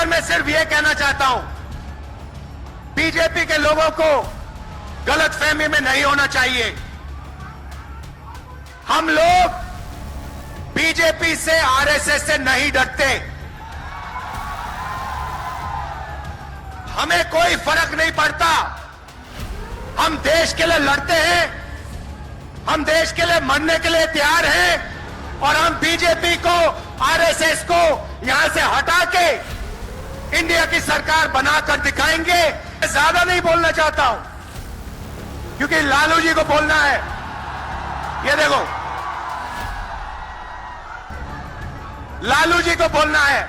मगर मैं सिर्फ ये कहना चाहता हूं, बीजेपी के लोगों को गलतफहमी में नहीं होना चाहिए। हम लोग बीजेपी से, आरएसएस से नहीं डरते। हमें कोई फर्क नहीं पड़ता। हम देश के लिए लड़ते हैं, हम देश के लिए मरने के लिए तैयार हैं और हम बीजेपी को, आरएसएस को यहां से हटा के इंडिया की सरकार बनाकर दिखाएंगे। ज्यादा नहीं बोलना चाहता हूं क्योंकि लालू जी को बोलना है। ये देखो, लालू जी को बोलना है,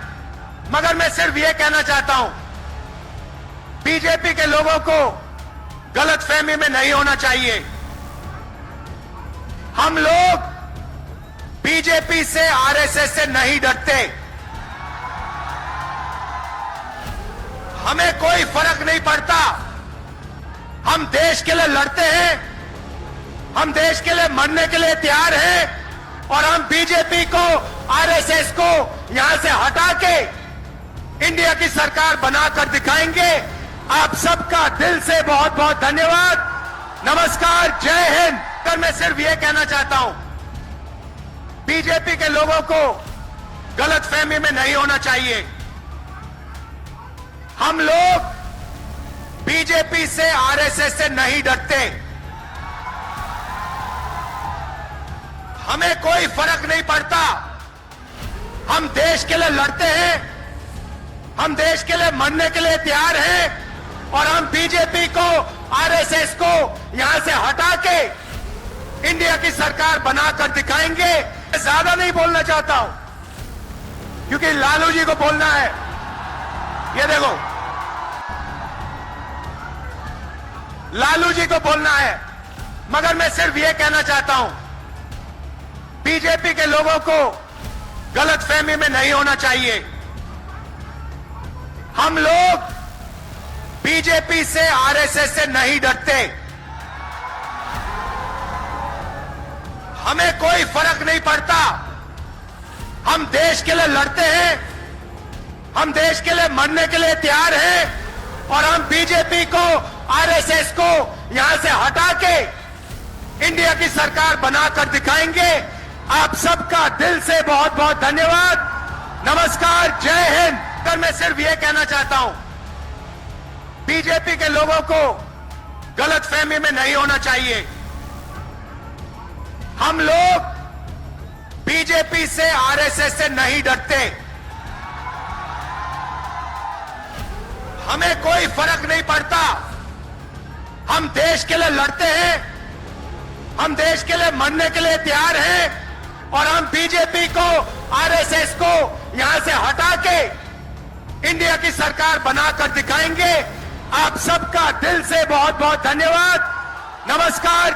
मगर मैं सिर्फ ये कहना चाहता हूं, बीजेपी के लोगों को गलतफहमी में नहीं होना चाहिए। हम लोग बीजेपी से, आरएसएस से नहीं डरते। हमें कोई फर्क नहीं पड़ता। हम देश के लिए लड़ते हैं, हम देश के लिए मरने के लिए तैयार हैं और हम बीजेपी को, आरएसएस को यहां से हटा के इंडिया की सरकार बनाकर दिखाएंगे। आप सबका दिल से बहुत बहुत धन्यवाद। नमस्कार, जय हिंद। पर मैं सिर्फ ये कहना चाहता हूं, बीजेपी के लोगों को गलतफहमी में नहीं होना चाहिए। हम लोग बीजेपी से, आरएसएस से नहीं डरते। हमें कोई फर्क नहीं पड़ता। हम देश के लिए लड़ते हैं, हम देश के लिए मरने के लिए तैयार हैं और हम बीजेपी को, आरएसएस को यहां से हटा के इंडिया की सरकार बनाकर दिखाएंगे। ज्यादा नहीं बोलना चाहता हूं क्योंकि लालू जी को बोलना है। ये देखो, लालू जी को बोलना है, मगर मैं सिर्फ ये कहना चाहता हूं, बीजेपी के लोगों को गलतफहमी में नहीं होना चाहिए। हम लोग बीजेपी से, आरएसएस से नहीं डरते। हमें कोई फर्क नहीं पड़ता। हम देश के लिए लड़ते हैं, हम देश के लिए मरने के लिए तैयार हैं और हम बीजेपी को, आरएसएस को यहां से हटा के इंडिया की सरकार बनाकर दिखाएंगे। आप सबका दिल से बहुत बहुत धन्यवाद। नमस्कार, जय हिंद। पर मैं सिर्फ ये कहना चाहता हूं, बीजेपी के लोगों को गलतफहमी में नहीं होना चाहिए। हम लोग बीजेपी से, आरएसएस से नहीं डरते। हमें कोई फर्क नहीं पड़ता। हम देश के लिए लड़ते हैं, हम देश के लिए मरने के लिए तैयार हैं और हम बीजेपी को, आरएसएस को यहां से हटा के इंडिया की सरकार बनाकर दिखाएंगे। आप सबका दिल से बहुत बहुत धन्यवाद। नमस्कार।